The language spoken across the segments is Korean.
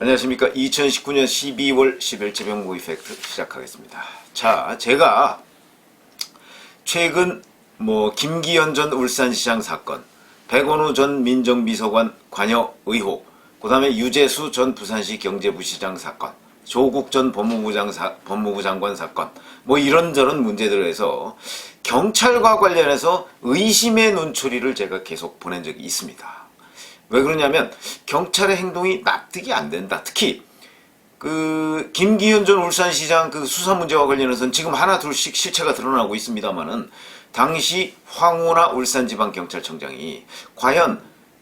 안녕하십니까. 2019년 12월 10일째 병모 이펙트 시작하겠습니다. 자, 제가 최근 김기현 전 울산시장 사건, 백원우 전 민정비서관 관여 의혹, 그 다음에 유재수 전 부산시 경제부시장 사건, 조국 전 법무부 장관 사건, 이런저런 문제들을 해서 경찰과 관련해서 의심의 눈초리를 제가 계속 보낸 적이 있습니다. 왜 그러냐면 경찰의 행동이 납득이 안 된다. 특히 김기현 전 울산시장 수사 문제와 관련해서는 지금 하나 둘씩 실체가 드러나고 있습니다만은 당시 황운하 울산지방경찰청장이 과연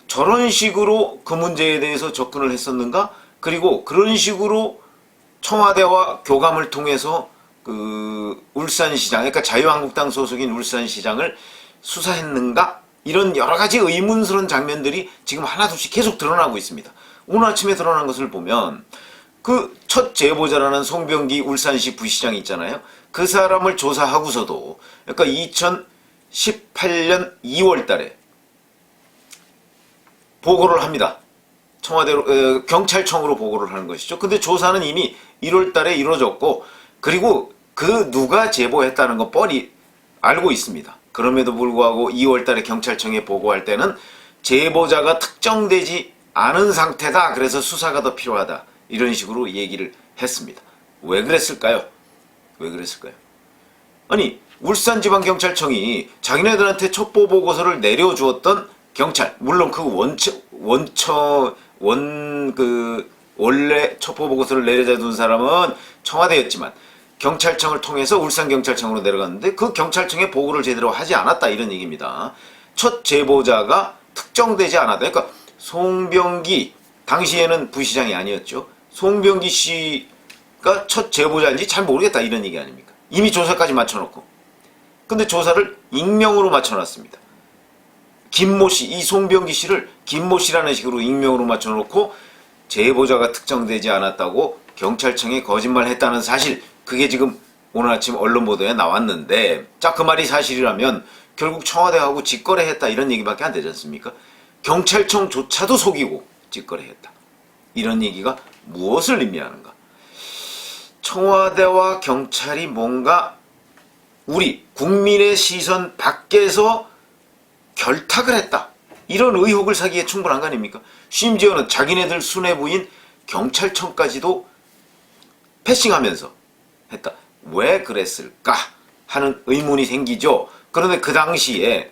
저런 식으로 그 문제에 대해서 접근을 했었는가? 그리고 그런 식으로 청와대와 교감을 통해서 울산시장, 그러니까 자유한국당 소속인 울산시장을 수사했는가? 이런 여러 가지 의문스러운 장면들이 지금 하나둘씩 계속 드러나고 있습니다. 오늘 아침에 드러난 것을 보면 첫 제보자라는 송병기 울산시 부시장이 있잖아요. 그 사람을 조사하고서도 그러니까 2018년 2월 달에 보고를 합니다. 청와대로 경찰청으로 보고를 하는 것이죠. 근데 조사는 이미 1월 달에 이루어졌고, 그리고 누가 제보했다는 거 뻔히 알고 있습니다. 그럼에도 불구하고 2월 달에 경찰청에 보고할 때는 제보자가 특정되지 않은 상태다. 그래서 수사가 더 필요하다. 이런 식으로 얘기를 했습니다. 왜 그랬을까요? 아니, 울산지방경찰청이 자기네들한테 첩보 보고서를 내려주었던 경찰, 물론 원래 첩보 보고서를 내려준 사람은 청와대였지만 경찰청을 통해서 울산경찰청으로 내려갔는데 그 경찰청에 보고를 제대로 하지 않았다, 이런 얘기입니다. 첫 제보자가 특정되지 않았다. 그러니까 송병기, 당시에는 부시장이 아니었죠. 송병기 씨가 첫 제보자인지 잘 모르겠다, 이런 얘기 아닙니까? 이미 조사까지 맞춰놓고. 근데 조사를 익명으로 맞춰놨습니다. 김모 씨, 이 송병기 씨를 김모 씨라는 식으로 익명으로 맞춰놓고 제보자가 특정되지 않았다고 경찰청에 거짓말했다는 사실, 그게 지금 오늘 아침 언론 보도에 나왔는데, 자, 그 말이 사실이라면 결국 청와대하고 직거래했다, 이런 얘기밖에 안 되지 않습니까? 경찰청조차도 속이고 직거래했다, 이런 얘기가 무엇을 의미하는가? 청와대와 경찰이 뭔가 우리 국민의 시선 밖에서 결탁을 했다, 이런 의혹을 사기에 충분한 거 아닙니까? 심지어는 자기네들 수뇌부인 경찰청까지도 패싱하면서 했다. 왜 그랬을까 하는 의문이 생기죠. 그런데 그 당시에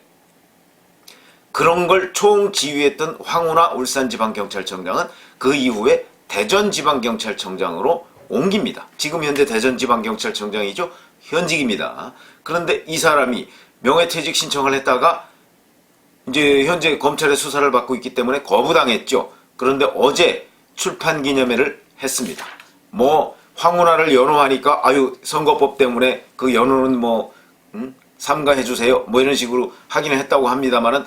그런 걸 총지휘했던 황운하 울산지방경찰청장은 그 이후에 대전지방경찰청장으로 옮깁니다. 지금 현재 대전지방경찰청장이죠. 현직입니다. 그런데 이 사람이 명예퇴직 신청을 했다가 이제 현재 검찰의 수사를 받고 있기 때문에 거부당했죠. 그런데 어제 출판기념회를 했습니다. 황운하를 연호하니까 선거법 때문에 그 연호는 삼가해주세요, 이런 식으로 하기는 했다고 합니다만은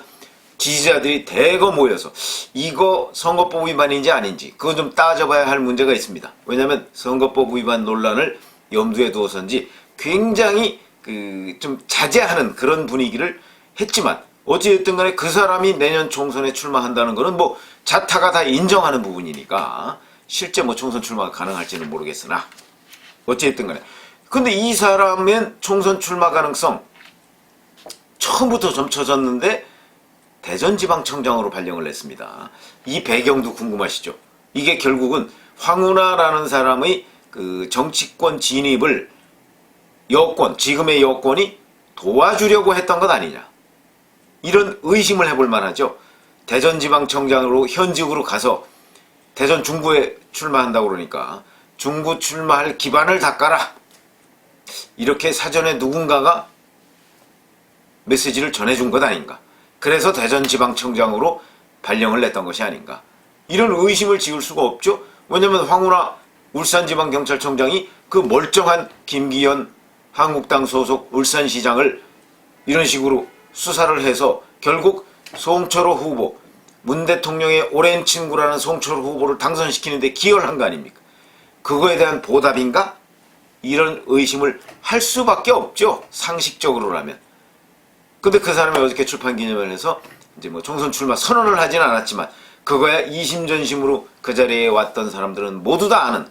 지지자들이 대거 모여서 이거 선거법 위반인지 아닌지 그건 좀 따져봐야 할 문제가 있습니다. 왜냐하면 선거법 위반 논란을 염두에 두어서인지 굉장히 좀 자제하는 그런 분위기를 했지만, 어찌됐든 간에 그 사람이 내년 총선에 출마한다는 거는 자타가 다 인정하는 부분이니까 실제 총선 출마가 가능할지는 모르겠으나, 어찌됐든 간에. 근데 이 사람은 총선 출마 가능성 처음부터 점쳐졌는데 대전지방청장으로 발령을 냈습니다. 이 배경도 궁금하시죠? 이게 결국은 황운하라는 사람의 정치권 진입을 지금의 여권이 도와주려고 했던 것 아니냐, 이런 의심을 해볼 만하죠. 대전지방청장으로 현직으로 가서 대전 중구에 출마한다고 그러니까 중구 출마할 기반을 닦아라, 이렇게 사전에 누군가가 메시지를 전해준 것 아닌가. 그래서 대전지방청장으로 발령을 냈던 것이 아닌가, 이런 의심을 지울 수가 없죠. 왜냐하면 황운하 울산지방경찰청장이 그 멀쩡한 김기현 한국당 소속 울산시장을 이런 식으로 수사를 해서 결국 송철호 후보, 문 대통령의 오랜 친구라는 송철호 후보를 당선시키는데 기여를 한 거 아닙니까? 그거에 대한 보답인가? 이런 의심을 할 수밖에 없죠, 상식적으로라면. 근데 그 사람이 어저께 출판기념회에서 이제 총선 출마 선언을 하진 않았지만 그거야 이심전심으로 그 자리에 왔던 사람들은 모두 다 아는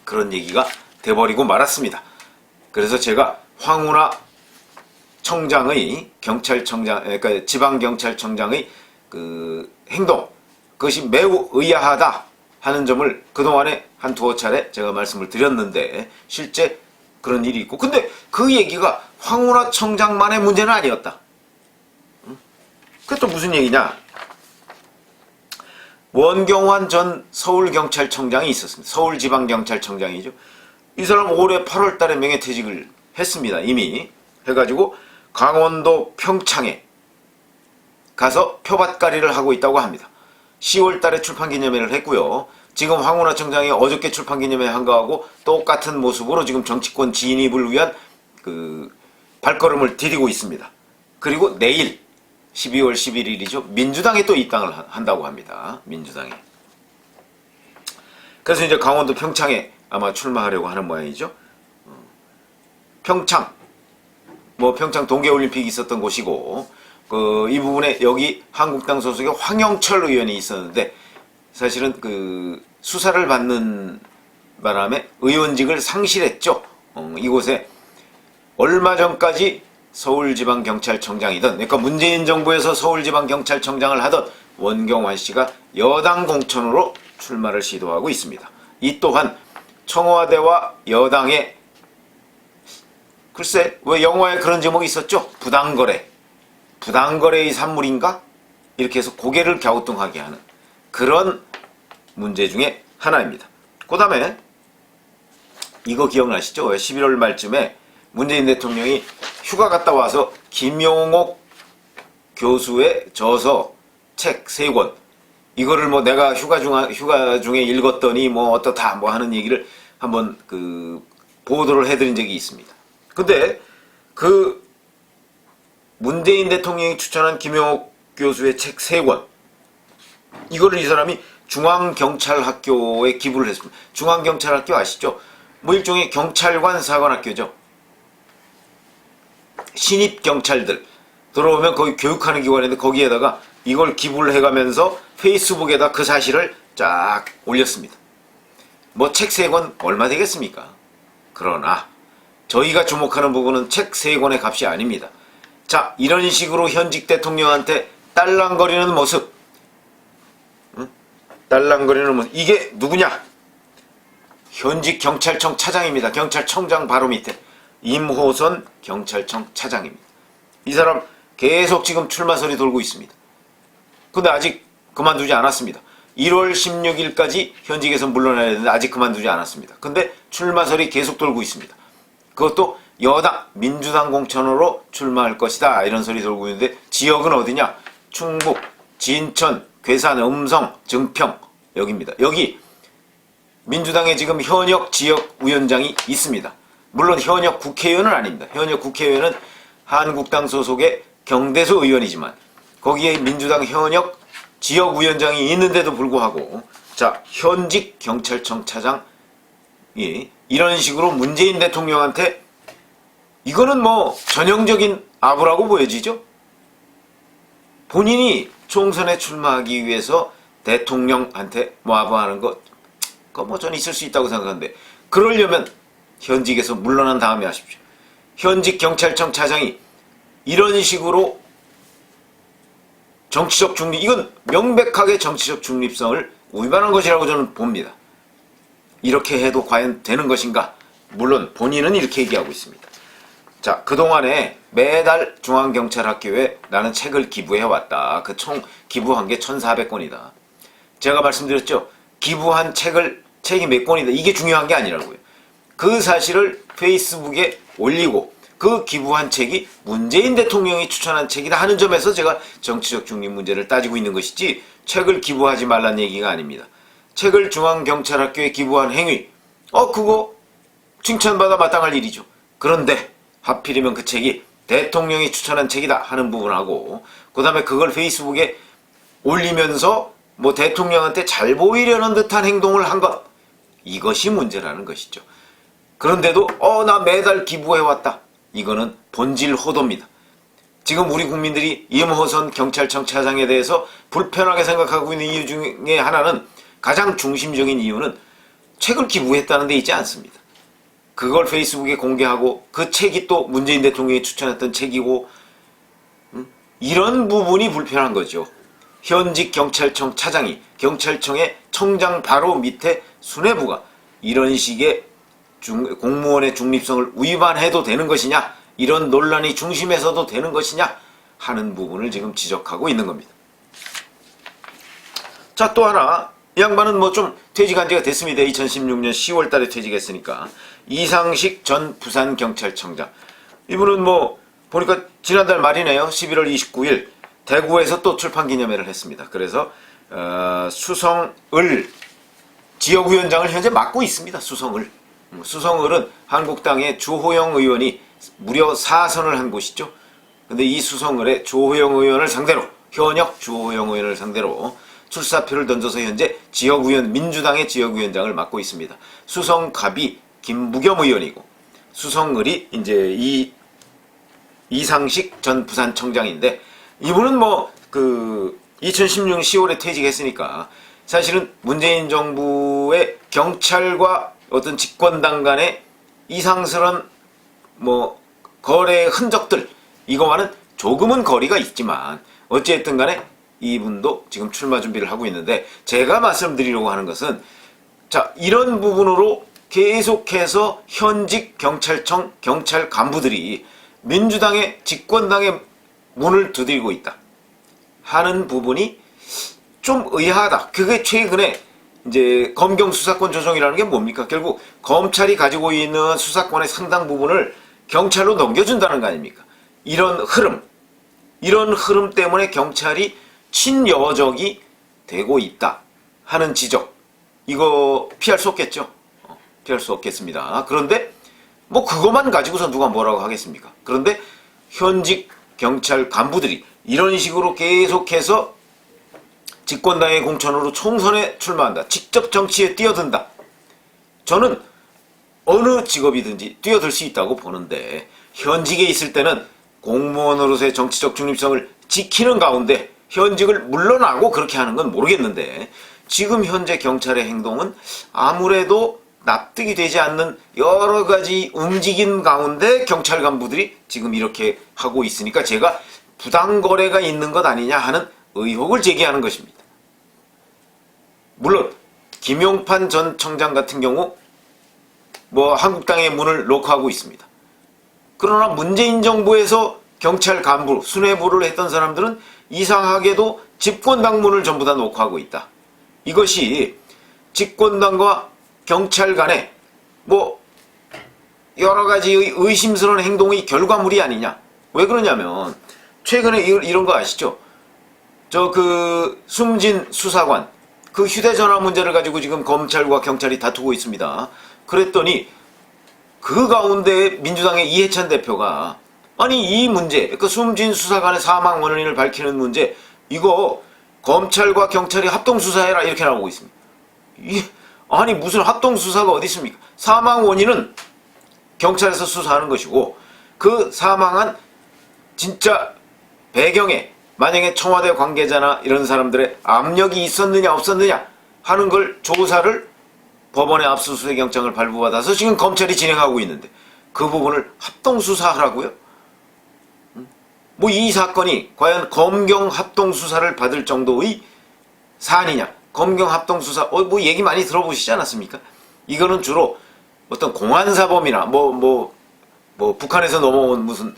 그런 얘기가 돼버리고 말았습니다. 그래서 제가 황운하 청장의 그러니까 지방경찰청장의 그 행동, 그것이 매우 의아하다 하는 점을 그동안에 한 두어 차례 제가 말씀을 드렸는데, 실제 그런 일이 있고, 근데 그 얘기가 황운하 청장만의 문제는 아니었다. 그게 또 무슨 얘기냐? 원경환 전 서울경찰청장이 있었습니다. 서울지방경찰청장이죠. 이 사람 올해 8월 달에 명예퇴직을 했습니다. 이미 해가지고 강원도 평창에 가서 표밭가리를 하고 있다고 합니다. 10월 달에 출판기념회를 했고요. 지금 황운하 청장이 어저께 출판기념회 한 거하고 똑같은 모습으로 지금 정치권 진입을 위한 그 발걸음을 디디고 있습니다. 그리고 내일 12월 11일이죠. 민주당에 또 입당을 한다고 합니다. 민주당에. 그래서 이제 강원도 평창에 아마 출마하려고 하는 모양이죠. 평창, 평창 동계올림픽이 있었던 곳이고, 이 부분에 여기 한국당 소속의 황영철 의원이 있었는데, 사실은 수사를 받는 바람에 의원직을 상실했죠. 이곳에 얼마 전까지 서울지방경찰청장이던, 그러니까 문재인 정부에서 서울지방경찰청장을 하던 원경환 씨가 여당 공천으로 출마를 시도하고 있습니다. 이 또한 청와대와 여당의, 글쎄 왜 영화에 그런 제목이 있었죠? 부당거래의 산물인가? 이렇게 해서 고개를 갸우뚱하게 하는 그런 문제 중에 하나입니다. 그 다음에 이거 기억나시죠? 11월 말쯤에 문재인 대통령이 휴가 갔다 와서 김용옥 교수의 저서 책 3권, 이거를 내가 휴가 중에 읽었더니 어떻다 하는 얘기를 한번 보도를 해드린 적이 있습니다. 근데 문재인 대통령이 추천한 김용옥 교수의 책 3권, 이거를 이 사람이 중앙경찰학교에 기부를 했습니다. 중앙경찰학교 아시죠? 일종의 경찰관 사관학교죠. 신입 경찰들 들어오면 거기 교육하는 기관인데, 거기에다가 이걸 기부를 해가면서 페이스북에다 그 사실을 쫙 올렸습니다. 책 3권 얼마 되겠습니까? 그러나 저희가 주목하는 부분은 책 3권의 값이 아닙니다. 자, 이런 식으로 현직 대통령한테 딸랑거리는 모습, 이게 누구냐? 현직 경찰청 차장입니다. 경찰청장 바로 밑에 임호선 경찰청 차장입니다. 이 사람 계속 지금 출마설이 돌고 있습니다. 근데 아직 그만두지 않았습니다. 1월 16일까지 현직에서 물러나야 되는데 아직 그만두지 않았습니다. 근데 출마설이 계속 돌고 있습니다. 그것도 여당, 민주당 공천으로 출마할 것이다, 이런 소리 돌고 있는데, 지역은 어디냐? 충북, 진천, 괴산, 음성, 증평, 여기입니다. 여기 민주당의 지금 현역 지역위원장이 있습니다. 물론 현역 국회의원은 아닙니다. 현역 국회의원은 한국당 소속의 경대소 의원이지만 거기에 민주당 현역 지역위원장이 있는데도 불구하고, 자, 현직 경찰청 차장이 이런 식으로 문재인 대통령한테, 이거는 전형적인 아부라고 보여지죠? 본인이 총선에 출마하기 위해서 대통령한테 아부하는 거, 그거 저는 있을 수 있다고 생각하는데, 그러려면 현직에서 물러난 다음에 하십시오. 현직 경찰청 차장이 이런 식으로 정치적 중립, 이건 명백하게 정치적 중립성을 위반한 것이라고 저는 봅니다. 이렇게 해도 과연 되는 것인가? 물론 본인은 이렇게 얘기하고 있습니다. 자, 그동안에 매달 중앙경찰학교에 나는 책을 기부해왔다. 그 총 기부한 게 1,400권이다. 제가 말씀드렸죠? 기부한 책이 몇 권이다. 이게 중요한 게 아니라고요. 그 사실을 페이스북에 올리고 그 기부한 책이 문재인 대통령이 추천한 책이다 하는 점에서 제가 정치적 중립 문제를 따지고 있는 것이지, 책을 기부하지 말란 얘기가 아닙니다. 책을 중앙경찰학교에 기부한 행위, 그거 칭찬받아 마땅할 일이죠. 그런데 하필이면 그 책이 대통령이 추천한 책이다 하는 부분하고, 그 다음에 그걸 페이스북에 올리면서 대통령한테 잘 보이려는 듯한 행동을 한 것, 이것이 문제라는 것이죠. 그런데도 나 매달 기부해왔다. 이거는 본질 호도입니다. 지금 우리 국민들이 임호선 경찰청 차장에 대해서 불편하게 생각하고 있는 이유 중에 하나는, 가장 중심적인 이유는 책을 기부했다는 데 있지 않습니다. 그걸 페이스북에 공개하고 그 책이 또 문재인 대통령이 추천했던 책이고, 이런 부분이 불편한 거죠. 현직 경찰청 차장이 경찰청의 청장 바로 밑에 수뇌부가 이런 식의 공무원의 중립성을 위반해도 되는 것이냐, 이런 논란이 중심에서도 되는 것이냐 하는 부분을 지금 지적하고 있는 겁니다. 자, 또 하나, 이 양반은 뭐 좀 퇴직한 지가 됐습니다. 2016년 10월 달에 퇴직했으니까. 이상식 전 부산경찰청장. 이분은 뭐 보니까 지난달 말이네요. 11월 29일 대구에서 또 출판 기념회를 했습니다. 그래서 수성을 지역위원장을 현재 맡고 있습니다. 수성을은 한국당의 주호영 의원이 무려 4선을 한 곳이죠. 근데 이 수성을의 주호영 의원을 상대로, 현역 주호영 의원을 상대로 출사표를 던져서 현재 민주당의 지역위원장을 맡고 있습니다. 수성갑이 김부겸 의원이고, 수성을이 이제 이상식 전 부산청장인데, 이분은 뭐 2016년 10월에 퇴직했으니까 사실은 문재인 정부의 경찰과 어떤 집권당 간의 이상스러운 뭐 거래의 흔적들, 이거와는 조금은 거리가 있지만 어찌됐든 간에 이분도 지금 출마 준비를 하고 있는데, 제가 말씀드리려고 하는 것은, 자, 이런 부분으로 계속해서 현직 경찰청 경찰 간부들이 민주당의 집권당의 문을 두드리고 있다 하는 부분이 좀 의아하다. 그게 최근에 이제 검경 수사권 조정이라는 게 뭡니까? 결국 검찰이 가지고 있는 수사권의 상당 부분을 경찰로 넘겨준다는 거 아닙니까? 이런 흐름 때문에 경찰이 친여적이 되고 있다 하는 지적, 이거 피할 수 없겠죠. 피할 수 없겠습니다. 그런데 뭐 그것만 가지고서 누가 뭐라고 하겠습니까? 그런데 현직 경찰 간부들이 이런 식으로 계속해서 집권당의 공천으로 총선에 출마한다, 직접 정치에 뛰어든다. 저는 어느 직업이든지 뛰어들 수 있다고 보는데, 현직에 있을 때는 공무원으로서의 정치적 중립성을 지키는 가운데 현직을 물러나고 그렇게 하는 건 모르겠는데, 지금 현재 경찰의 행동은 아무래도 납득이 되지 않는 여러 가지 움직임 가운데 경찰 간부들이 지금 이렇게 하고 있으니까 제가 부당거래가 있는 것 아니냐 하는 의혹을 제기하는 것입니다. 물론 김용판 전 청장 같은 경우 뭐 한국당의 문을 노크하고 있습니다. 그러나 문재인 정부에서 경찰 간부, 수뇌부를 했던 사람들은 이상하게도 집권당 문을 전부 다 노크하고 있다. 이것이 집권당과 경찰 간에 뭐 여러 가지 의심스러운 행동의 결과물이 아니냐. 왜 그러냐면 최근에 이런 거 아시죠? 숨진 수사관, 그 휴대전화 문제를 가지고 지금 검찰과 경찰이 다투고 있습니다. 그랬더니 그 가운데 민주당의 이해찬 대표가, 아니 이 문제, 그 숨진 수사관의 사망 원인을 밝히는 문제, 이거 검찰과 경찰이 합동수사해라, 이렇게 나오고 있습니다. 아니 무슨 합동수사가 어디 있습니까? 사망 원인은 경찰에서 수사하는 것이고, 그 사망한 진짜 배경에 만약에 청와대 관계자나 이런 사람들의 압력이 있었느냐 없었느냐 하는 걸 조사를 법원의 압수수색 영장을 발부받아서 지금 검찰이 진행하고 있는데, 그 부분을 합동수사하라고요? 뭐 이 사건이 과연 검경 합동수사를 받을 정도의 사안이냐? 검경 합동수사, 뭐 얘기 많이 들어보시지 않았습니까? 이거는 주로 어떤 공안사범이나 북한에서 넘어온 무슨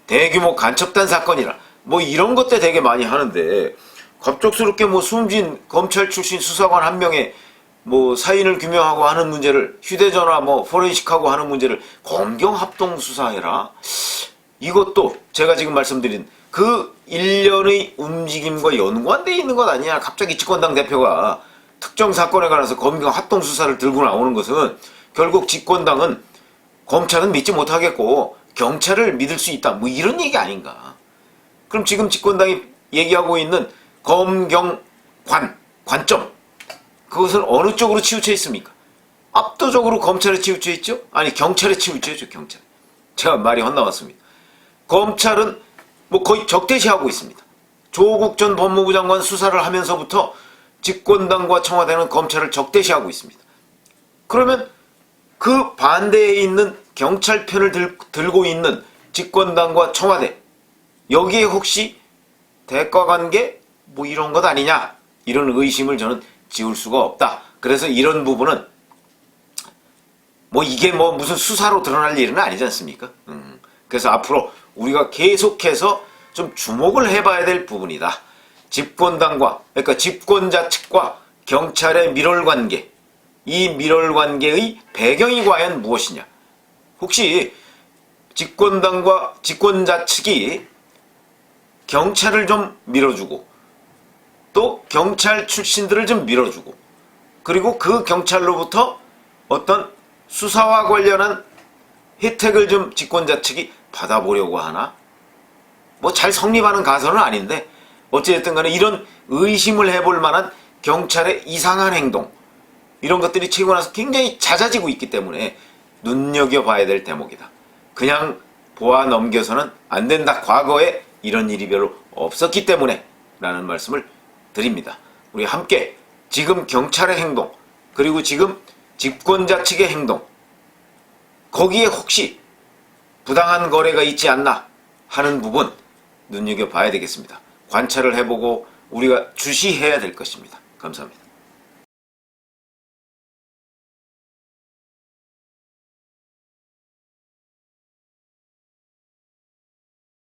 대규모 간첩단 사건이나 뭐 이런 것 때 되게 많이 하는데, 갑작스럽게 뭐 숨진 검찰 출신 수사관 한 명의 뭐 사인을 규명하고 하는 문제를, 휴대전화 뭐 포렌식하고 하는 문제를 검경 합동수사해라. 이것도 제가 지금 말씀드린 그 일련의 움직임과 연관되어 있는 것 아니냐. 갑자기 집권당 대표가 특정 사건에 관해서 검경 합동수사를 들고 나오는 것은 결국 집권당은 검찰은 믿지 못하겠고 경찰을 믿을 수 있다, 뭐 이런 얘기 아닌가. 그럼 지금 집권당이 얘기하고 있는 관점, 그것은 어느 쪽으로 치우쳐 있습니까? 압도적으로 검찰에 치우쳐 있죠? 아니 경찰에 치우쳐 있죠. 경찰. 제가 말이 헛나왔습니다. 검찰은 뭐 거의 적대시하고 있습니다. 조국 전 법무부 장관 수사를 하면서부터 집권당과 청와대는 검찰을 적대시하고 있습니다. 그러면 그 반대에 있는 경찰 편을 들고 있는 집권당과 청와대, 여기에 혹시 대가관계 뭐 이런 것 아니냐, 이런 의심을 저는 지울 수가 없다. 그래서 이런 부분은 뭐 이게 뭐 무슨 수사로 드러날 일은 아니지 않습니까? 그래서 앞으로 우리가 계속해서 좀 주목을 해봐야 될 부분이다. 집권당과, 그러니까 집권자 측과 경찰의 밀월관계, 이 밀월관계의 배경이 과연 무엇이냐. 혹시 집권당과 집권자 측이 경찰을 좀 밀어주고 또 경찰 출신들을 좀 밀어주고, 그리고 그 경찰로부터 어떤 수사와 관련한 혜택을 좀 집권자 측이 받아보려고 하나? 뭐 잘 성립하는 가설은 아닌데 어찌됐든 간에 이런 의심을 해볼 만한 경찰의 이상한 행동, 이런 것들이 최고 나서 굉장히 잦아지고 있기 때문에 눈여겨봐야 될 대목이다. 그냥 보아 넘겨서는 안 된다. 과거에 이런 일이 별로 없었기 때문에 라는 말씀을 드립니다. 우리 함께 지금 경찰의 행동, 그리고 지금 집권자 측의 행동, 거기에 혹시 부당한 거래가 있지 않나 하는 부분 눈여겨봐야 되겠습니다. 관찰을 해보고 우리가 주시해야 될 것입니다. 감사합니다.